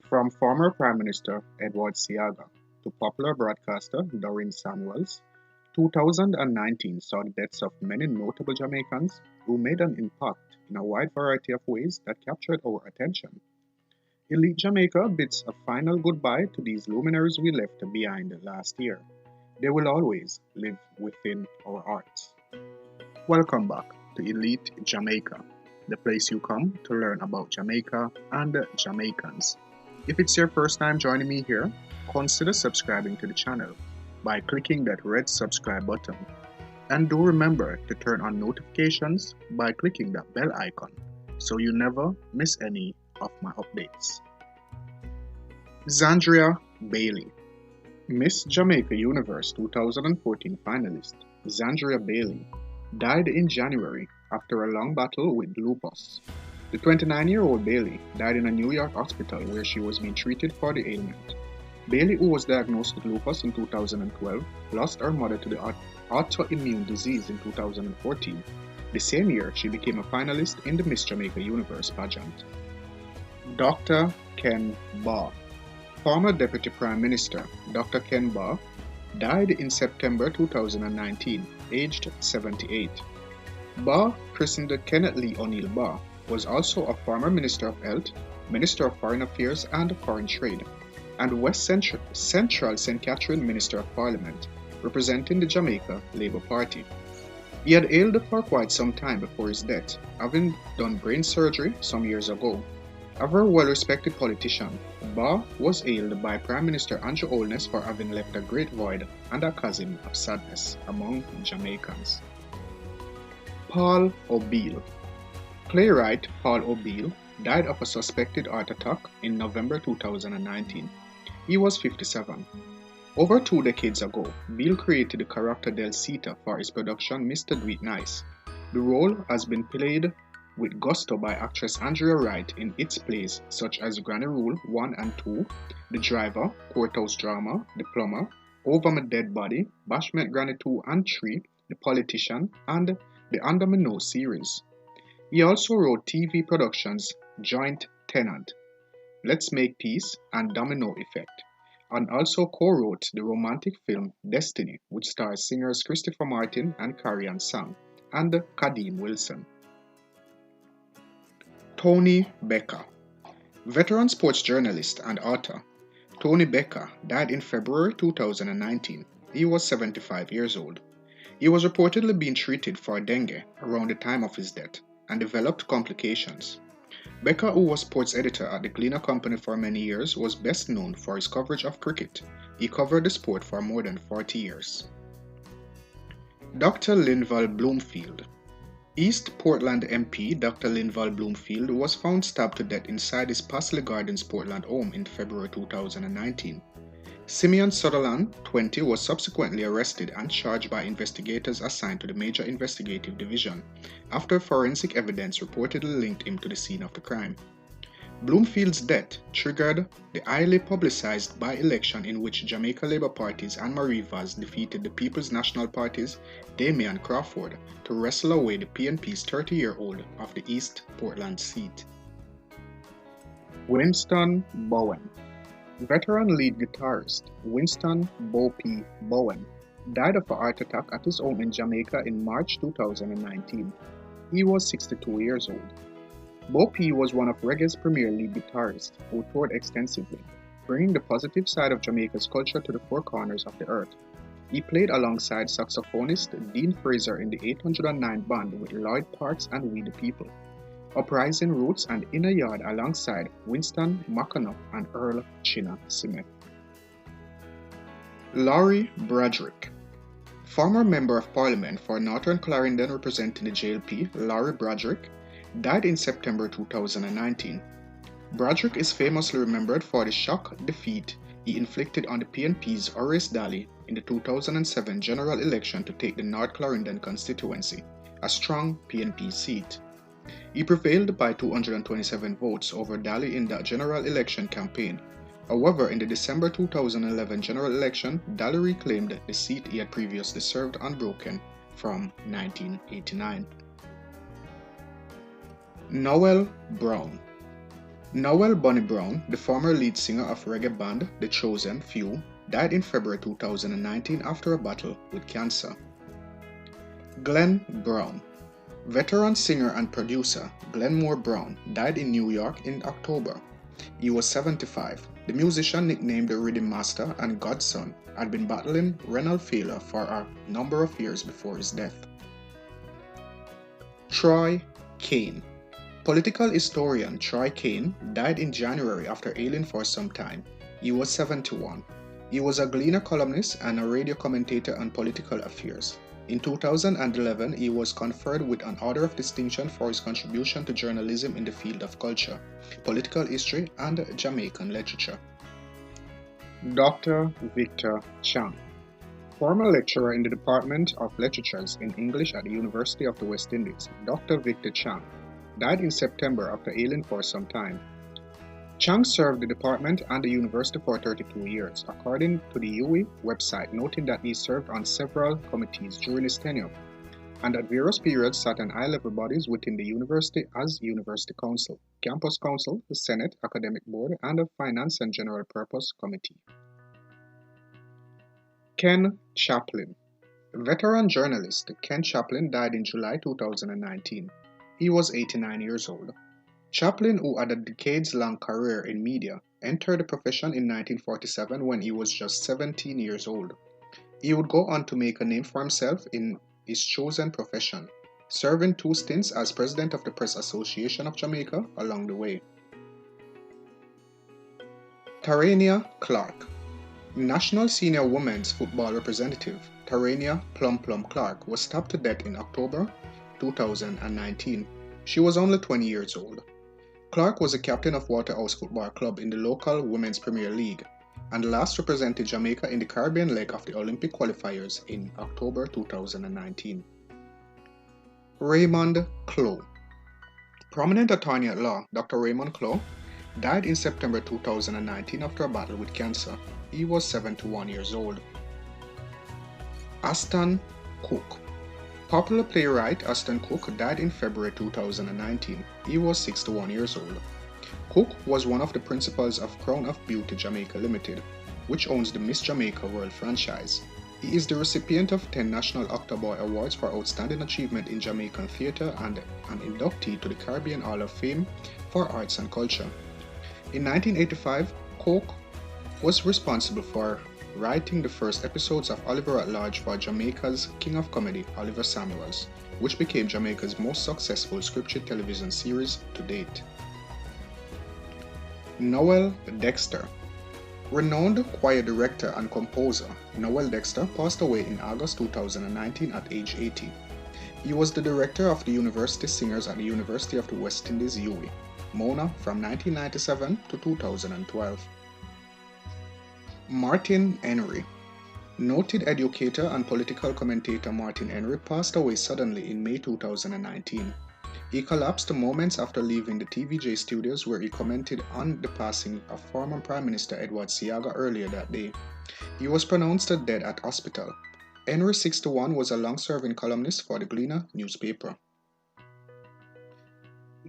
From former Prime Minister Edward Zucker to popular broadcaster Doreen Samuels, 2019 saw the deaths of many notable Jamaicans who made an impact in a wide variety of ways that captured our attention. Elite Jamaica bids a final goodbye to these luminaries we left behind last year. They will always live within our hearts. Welcome back to Elite Jamaica, the place you come to learn about Jamaica and Jamaicans. If it's your first time joining me here, consider subscribing to the channel by clicking that red subscribe button. And do remember to turn on notifications by clicking that bell icon so you never miss any of my updates. Andrea Bailey, Miss Jamaica Universe 2014 finalist Andrea Bailey, died in January after a long battle with lupus. The 29-year-old Bailey died in a New York hospital where she was being treated for the ailment. Bailey, who was diagnosed with lupus in 2012, lost her mother to the autoimmune disease in 2014. The same year, she became a finalist in the Miss Jamaica Universe pageant. Dr. Ken Baugh, former Deputy Prime Minister Dr. Ken Baugh, died in September 2019, aged 78. Baugh, christened Kenneth Lee O'Neill Baugh, was also a former Minister of Health, Minister of Foreign Affairs and Foreign Trade, and West Central St. Catherine Minister of Parliament, representing the Jamaica Labour Party. He had ailed for quite some time before his death, having done brain surgery some years ago. A very well-respected politician, Baugh was hailed by Prime Minister Andrew Holness for having left a great void and a chasm of sadness among Jamaicans. Paul O'Beal. Playwright Paul O'Beal died of a suspected heart attack in November 2019. He was 57. Over 2 decades ago, Beal created the character Delcita for his production Mr. Do It Nice. The role has been played with gusto by actress Andrea Wright in its plays such as Granny Rule 1 and 2, The Driver, Courthouse Drama, The Plumber, Over My Dead Body, Bashment Granny 2 and 3, The Politician, and the Under My Nose series. He also wrote TV productions Joint Tenant, Let's Make Peace, and Domino Effect, and also co-wrote the romantic film Destiny, which stars singers Christopher Martin and Carrie-Anne Sang, and Kadeem Wilson. Toni Becca. Veteran sports journalist and author Toni Becca died in February 2019. He was 75 years old. He was reportedly being treated for dengue around the time of his death and developed complications. Becca, who was sports editor at the Gleaner Company for many years, was best known for his coverage of cricket. He covered the sport for more than 40 years. Dr. Lynn Val Bloomfield. East Portland MP Dr. Lynn Val Bloomfield was found stabbed to death inside his Paisley Gardens, Portland home in February 2019. Simeon Sutherland, 20, was subsequently arrested and charged by investigators assigned to the Major Investigative Division after forensic evidence reportedly linked him to the scene of the crime. Bloomfield's death triggered the highly publicized by-election in which Jamaica Labour Party's Anne-Marie Vaz defeated the People's National Party's Damian Crawford to wrestle away the PNP's 30-year-old of the East Portland seat. Winston Bowen. Veteran lead guitarist Winston Bowen died of a heart attack at his home in Jamaica in March 2019. He was 62 years old. Bo P was one of reggae's premier lead guitarists who toured extensively, bringing the positive side of Jamaica's culture to the four corners of the earth. He played alongside saxophonist Dean Fraser in the 809 band with Lloyd Parks and We the People, Uprising Roots and Inner Yard alongside Winston McAnuff and Earl China Smith. Laurie Broderick. Former Member of Parliament for Northern Clarendon representing the JLP, Laurie Broderick, died in September 2019. Broderick is famously remembered for the shock defeat he inflicted on the PNP's Horace Daly in the 2007 general election to take the North Clarendon constituency, a strong PNP seat. He prevailed by 227 votes over Daly in that general election campaign. However, in the December 2011 general election, Daly reclaimed the seat he had previously served unbroken from 1989. Noel Brown. Noel Brown, the former lead singer of reggae band The Chosen Few, died in February 2019 after a battle with cancer. Glen Brahm, veteran singer and producer Glenmore Brown, died in New York in October. He was 75. The musician, nicknamed the Rhythm Master and Godson, had been battling renal failure for a number of years before his death. Troy Kane. Political historian Troy Kane died in January after ailing for some time. He was 71. He was a Gleaner columnist and a radio commentator on political affairs. In 2011, he was conferred with an Order of Distinction for his contribution to journalism in the field of culture, political history, and Jamaican literature. Dr. Victor Chang, former lecturer in the Department of Literatures in English at the University of the West Indies. Dr. Victor Chang died in September after ailing for some time. Chang served the department and the university for 32 years, according to the UWI website, noting that he served on several committees during his tenure, and at various periods sat on high-level bodies within the university as University Council, Campus Council, the Senate, Academic Board, and the Finance and General Purpose Committee. Ken Chaplain. Veteran journalist Ken Chaplain died in July 2019. He was 89 years old. Chaplain, who had a decades-long career in media, entered the profession in 1947 when he was just 17 years old. He would go on to make a name for himself in his chosen profession, serving 2 stints as president of the Press Association of Jamaica along the way. Terenia Clark. National senior women's football representative Terenia Plum Clark was stabbed to death in October 2019. She was only 20 years old. Clark was a captain of Waterhouse Football Club in the local Women's Premier League and last represented Jamaica in the Caribbean leg of the Olympic qualifiers in October 2019. Raymond Claw. Prominent attorney at law Dr. Raymond Claw died in September 2019 after a battle with cancer. He was 71 years old. Aston Cook. Popular playwright Aston Cook died in February 2019. He was 61 years old. Cook was one of the principals of Crown of Beauty Jamaica Limited, which owns the Miss Jamaica World franchise. He is the recipient of 10 National Octoboy Awards for Outstanding Achievement in Jamaican Theatre and an inductee to the Caribbean Hall of Fame for Arts and Culture. In 1985, Cook was responsible for writing the first episodes of Oliver at Large for Jamaica's King of Comedy, Oliver Samuels, which became Jamaica's most successful scripted television series to date. Noel Dexter. Renowned choir director and composer Noel Dexter passed away in August 2019 at age 80. He was the director of the University Singers at the University of the West Indies UWI, Mona, from 1997 to 2012. Martin Henry. Noted educator and political commentator Martin Henry passed away suddenly in May 2019. He collapsed moments after leaving the TVJ studios where he commented on the passing of former Prime Minister Edward Zucker earlier that day. He was pronounced dead at hospital. Henry, 61, was a long-serving columnist for the Gleaner newspaper.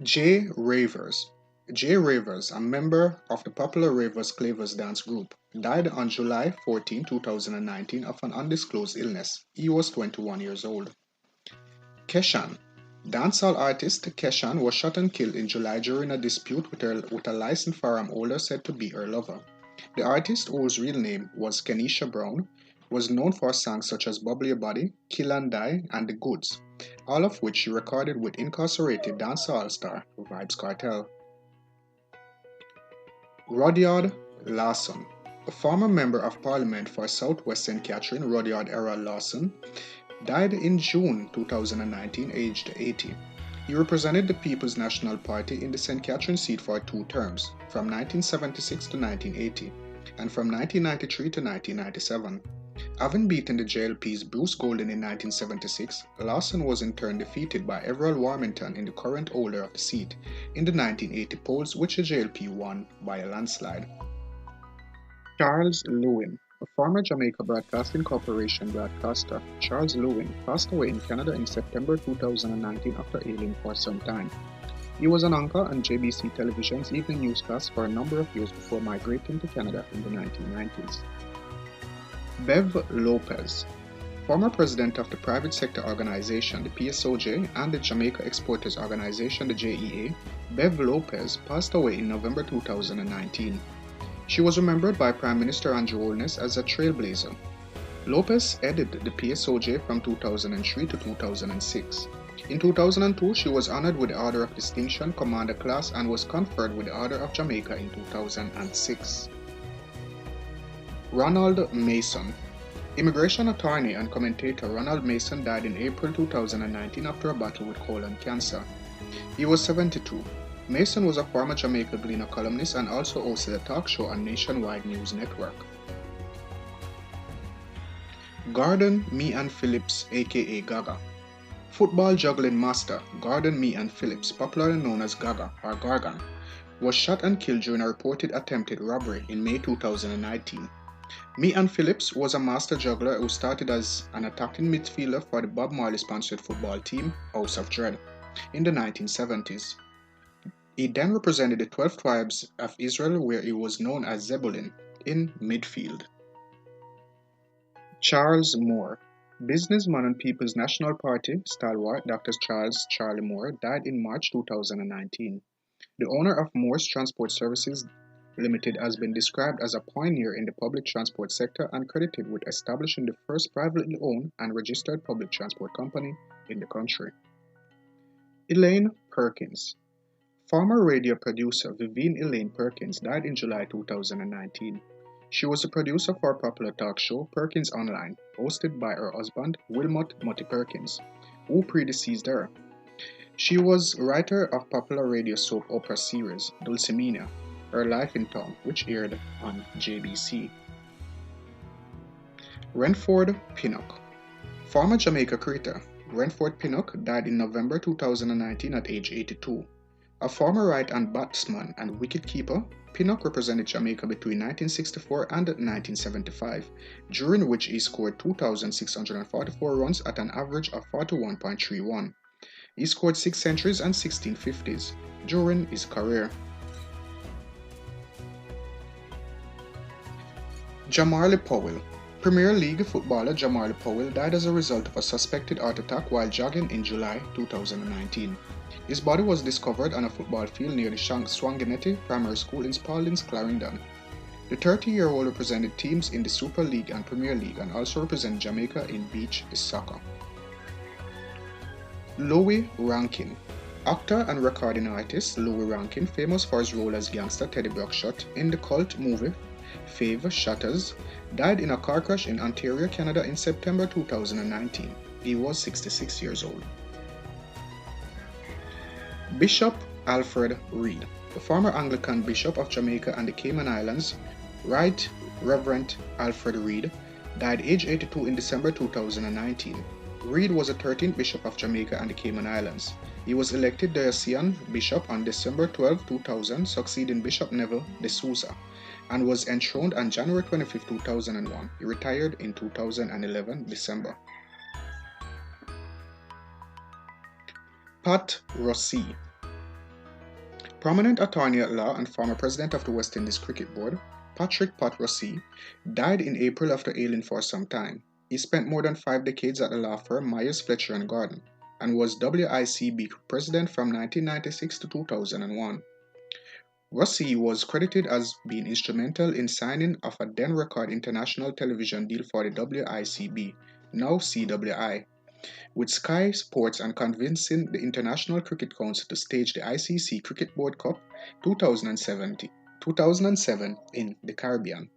Jay Ravers. Jay Ravers, a member of the popular Ravers Clavers dance group, died on July 14, 2019 of an undisclosed illness. He was 21 years old. Kishan. Dancehall artist Kishan was shot and killed in July during a dispute with a licensed firearm holder said to be her lover. The artist, whose real name was Kenesha Brown, was known for songs such as Bubble Your Body, Kill and Die, and The Goods, all of which she recorded with incarcerated dancehall star Vybz Kartel. Rudyard Lawson. A former member of parliament for South West St. Catherine, Rudyard Lawson, died in June 2019, aged 80. He represented the People's National Party in the St. Catherine seat for 2 terms, from 1976 to 1980, and from 1993 to 1997. Having beaten the JLP's Bruce Golden in 1976, Lawson was in turn defeated by Everell Warmington in the current holder of the seat in the 1980 polls, which the JLP won by a landslide. Charles Lewin. A former Jamaica Broadcasting Corporation broadcaster, Charles Lewin, passed away in Canada in September 2019 after ailing for some time. He was an anchor on JBC Television's evening newscast for a number of years before migrating to Canada in the 1990s. Bev Lopes, former president of the private sector organization, the PSOJ, and the Jamaica Exporters Organization, the JEA, Bev Lopes passed away in November 2019. She was remembered by Prime Minister Andrew Holness as a trailblazer. Lopes headed the PSOJ from 2003 to 2006. In 2002, she was honored with the Order of Distinction, Commander Class, and was conferred with the Order of Jamaica in 2006. Ronald Mason. Immigration attorney and commentator Ronald Mason died in April 2019 after a battle with colon cancer. He was 72. Mason was a former Jamaica Gleaner columnist and also hosted a talk show on Nationwide News Network. Gordon Mian Phillips, aka Gaga. Football juggling master Gordon Mian Phillips, popularly known as Gaga or Gargan, was shot and killed during a reported attempted robbery in May 2019. Mian Phillips was a master juggler who started as an attacking midfielder for the Bob Marley-sponsored football team House of Dread in the 1970s. He then represented the 12 tribes of Israel, where he was known as Zebulun, in midfield. Charles Moore. Businessman and People's National Party stalwart Dr. Charlie Moore died in March 2019. The owner of Moore's Transport Services Limited has been described as a pioneer in the public transport sector and credited with establishing the first privately owned and registered public transport company in the country. Elaine Perkins. Former radio producer Vivienne Elaine Perkins died in July 2019. She was a producer for a popular talk show, Perkins Online, hosted by her husband, Wilmot Mutty Perkins, who predeceased her. She was writer of popular radio soap opera series, Dulcimania, Her Life in Town, which aired on JBC. Renford Pinnock. Former Jamaica cricketer, Renford Pinnock died in November 2019 at age 82. A former right-hand batsman and wicketkeeper, Pinnock represented Jamaica between 1964 and 1975, during which he scored 2,644 runs at an average of 41.31. He scored 6 centuries and 16 50s during his career. Jamael Powell. Premier League footballer Jamael Powell died as a result of a suspected heart attack while jogging in July 2019. His body was discovered on a football field near the Swanganeti Primary School in Spaldings, Clarendon. The 30-year-old represented teams in the Super League and Premier League and also represented Jamaica in beach soccer. Louie Rankin. Actor and recording artist Louie Rankin, famous for his role as gangster Teddy Buckshot in the cult movie Fave Shutters, died in a car crash in Ontario, Canada in September 2019. He was 66 years old. Bishop Alfred Reid. The former Anglican Bishop of Jamaica and the Cayman Islands, Right Reverend Alfred Reid, died aged 82 in December 2019. Reid was the 13th Bishop of Jamaica and the Cayman Islands. He was elected diocesan bishop on December 12, 2000, succeeding Bishop Neville de Souza, and was enthroned on January 25, 2001. He retired in 2011 December. Pat Rossi. Prominent attorney at law and former president of the West Indies Cricket Board, Patrick Pat Rossi, died in April after ailing for some time. He spent more than 5 decades at the law firm Myers, Fletcher and Gordon, and was WICB president from 1996 to 2001. Rossi was credited as being instrumental in signing of a then record international television deal for the WICB, now CWI, with Sky Sports and convincing the International Cricket Council to stage the ICC Cricket Board Cup 2007 in the Caribbean.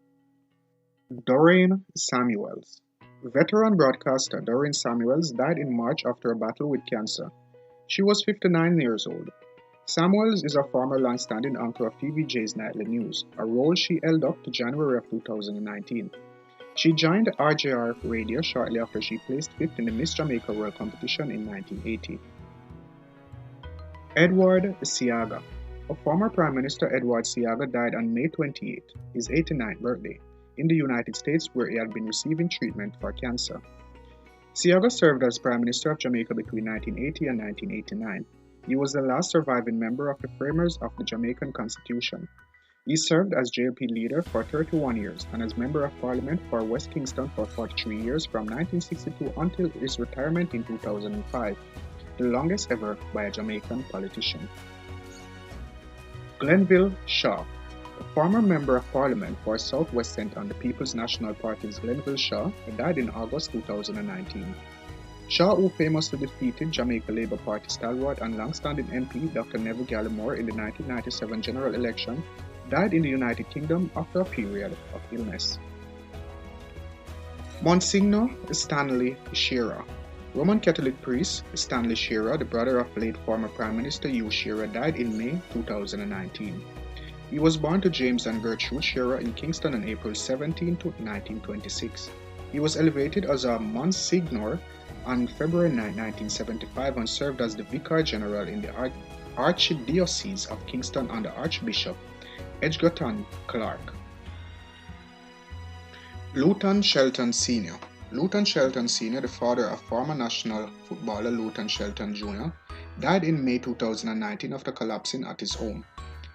Doreen Samuels. Veteran broadcaster Doreen Samuels died in March after a battle with cancer. She was 59 years old. Samuels is a former long-standing anchor of TVJ's Nightly News, a role she held up to January of 2019. She joined RJR Radio shortly after she placed 5th in the Miss Jamaica World Competition in 1980. Edward Seaga. A former Prime Minister Edward Seaga died on May 28, his 89th birthday, in the United States where he had been receiving treatment for cancer. Seaga served as Prime Minister of Jamaica between 1980 and 1989. He was the last surviving member of the framers of the Jamaican Constitution. He served as JLP leader for 31 years and as Member of Parliament for West Kingston for 43 years from 1962 until his retirement in 2005, the longest ever by a Jamaican politician. Glenville Shaw, a former Member of Parliament for South West Centre on the People's National Party's Glenville Shaw, died in August 2019. Shaw, who famously defeated Jamaica Labour Party stalwart and long-standing MP Dr. Neville Gallimore in the 1997 general election, died in the United Kingdom after a period of illness. Monsignore Stanley Shearer. Roman Catholic priest Stanley Shearer, the brother of late former Prime Minister Hugh Shearer, died in May 2019. He was born to James and Gertrude Shearer in Kingston on April 17, 1926. He was elevated as a Monsignore on February 9, 1975 and served as the Vicar General in the Archdiocese of Kingston under Archbishop Edward Clark. Luton Shelton Sr. Luton Shelton Sr., the father of former national footballer Luton Shelton Jr., died in May 2019 after collapsing at his home.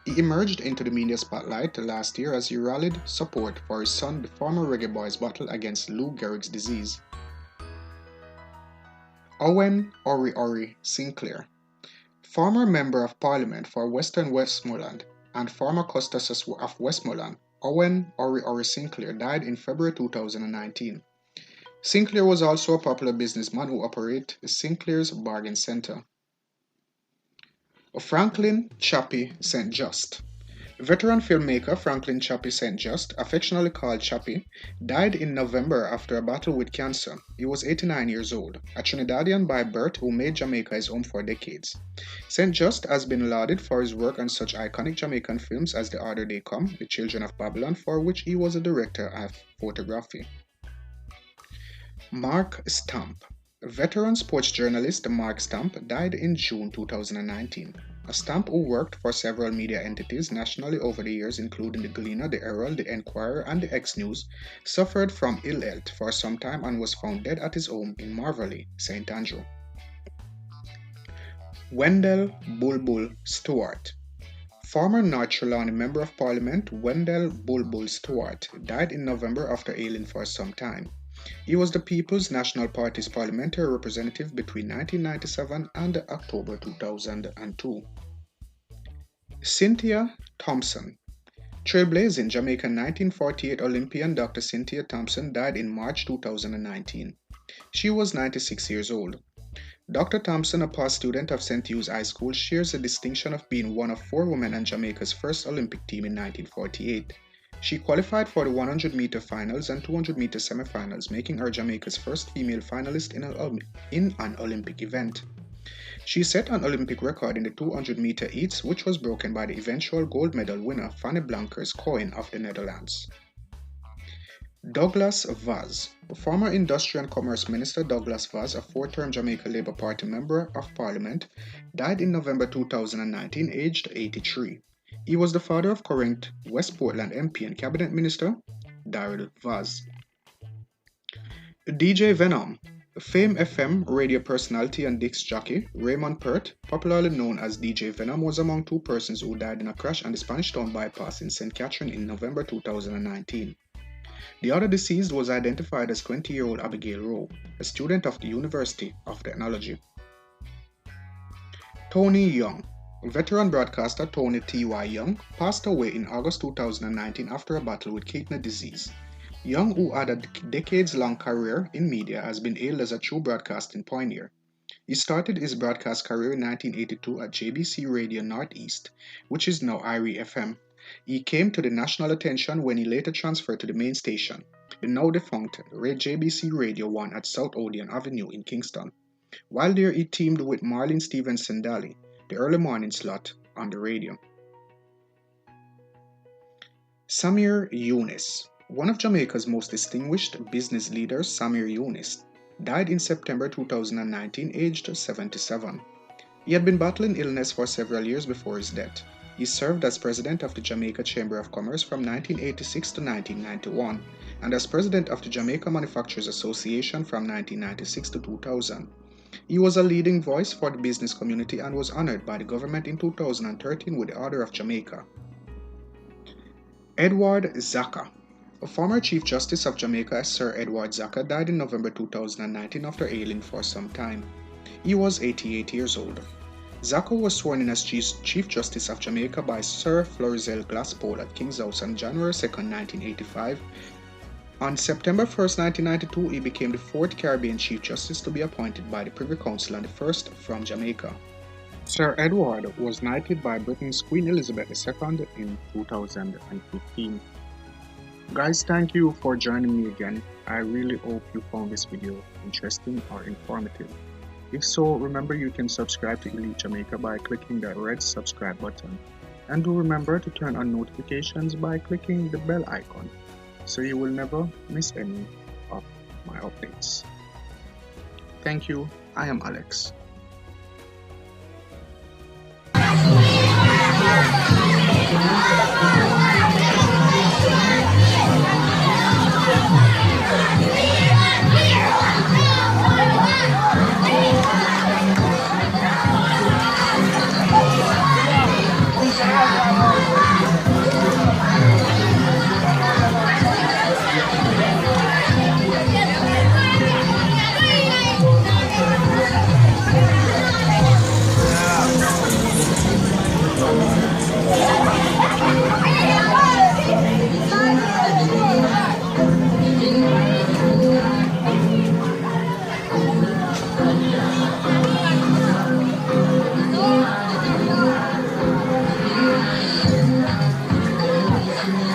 He emerged into the media spotlight last year as he rallied support for his son, the former Reggae Boy's battle against Lou Gehrig's disease. Owen Ori Ori Sinclair, former Member of Parliament for Western Westmoreland and former Custos of Westmoreland, Owen Ori Ori Sinclair died in February 2019. Sinclair was also a popular businessman who operated Sinclair's Bargain Centre. Franklin Chappie St. Just. Veteran filmmaker Franklin Chappie St. Just, affectionately called Chappie, died in November after a battle with cancer. He was 89 years old, a Trinidadian by birth who made Jamaica his home for decades. St. Just has been lauded for his work on such iconic Jamaican films as The Harder They Come, The Children of Babylon, for which he was a director of photography. Mark Stamp. Veteran sports journalist Mark Stamp died in June 2019. Stamp, who worked for several media entities nationally over the years, including the Gleaner, the Herald, the Enquirer, and the X-News, suffered from ill health for some time and was found dead at his home in Marverley, St. Andrew. Wendell Bulbul Stewart. Former North Trelawney Member of Parliament Wendell Bulbul Stewart died in November after ailing for some time. He was the People's National Party's parliamentary representative between 1997 and October 2002. Cynthia Thompson. Trailblazing Jamaican 1948 Olympian Dr. Cynthia Thompson died in March 2019. She was 96 years old. Dr. Thompson, a past student of St. Hugh's High School, shares the distinction of being one of 4 women on Jamaica's first Olympic team in 1948. She qualified for the 100-meter finals and 200-meter semifinals, making her Jamaica's first female finalist in an Olympic event. She set an Olympic record in the 200-meter heats, which was broken by the eventual gold medal winner Fanny Blankers-Koen of the Netherlands. Douglas Vaz. Former Industry and Commerce Minister Douglas Vaz, a 4-term Jamaica Labour Party Member of Parliament, died in November 2019, aged 83. He was the father of current West Portland MP and Cabinet Minister Daryl Vaz. DJ Venom. Fame FM radio personality and disc jockey Raymond Pert, popularly known as DJ Venom, was among 2 persons who died in a crash on the Spanish Town bypass in St. Catherine in November 2019. The other deceased was identified as 20-year-old Abigail Rowe, a student of the University of Technology. Tony Young. Veteran broadcaster Tony T.Y. Young passed away in August 2019 after a battle with kidney disease. Young, who had a decades-long career in media, has been hailed as a true broadcasting pioneer. He started his broadcast career in 1982 at JBC Radio Northeast, which is now IRE FM. He came to the national attention when he later transferred to the main station, the now-defunct JBC Radio 1 at South Odeon Avenue in Kingston. While there, he teamed with Marlene Stevenson Daly, the early morning slot on the radio. Samir Younis. One of Jamaica's most distinguished business leaders, Samir Younis, died in September 2019, aged 77. He had been battling illness for several years before his death. He served as president of the Jamaica Chamber of Commerce from 1986 to 1991 and as president of the Jamaica Manufacturers Association from 1996 to 2000. He was a leading voice for the business community and was honored by the government in 2013 with the Order of Jamaica. Edward Zucker. A former Chief Justice of Jamaica, Sir Edward Zucker, died in November 2019 after ailing for some time. He was 88 years old. Zucker was sworn in as Chief Justice of Jamaica by Sir Florizel Glasspool at King's House on January 2, 1985. On September 1, 1992, he became the fourth Caribbean Chief Justice to be appointed by the Privy Council and the first from Jamaica. Sir Edward was knighted by Britain's Queen Elizabeth II in 2015. Guys, thank you for joining me again. I really hope you found this video interesting or informative. If so, remember you can subscribe to Elite Jamaica by clicking that red subscribe button. And do remember to turn on notifications by clicking the bell icon, so you will never miss any of my updates. Thank you. I am Alex.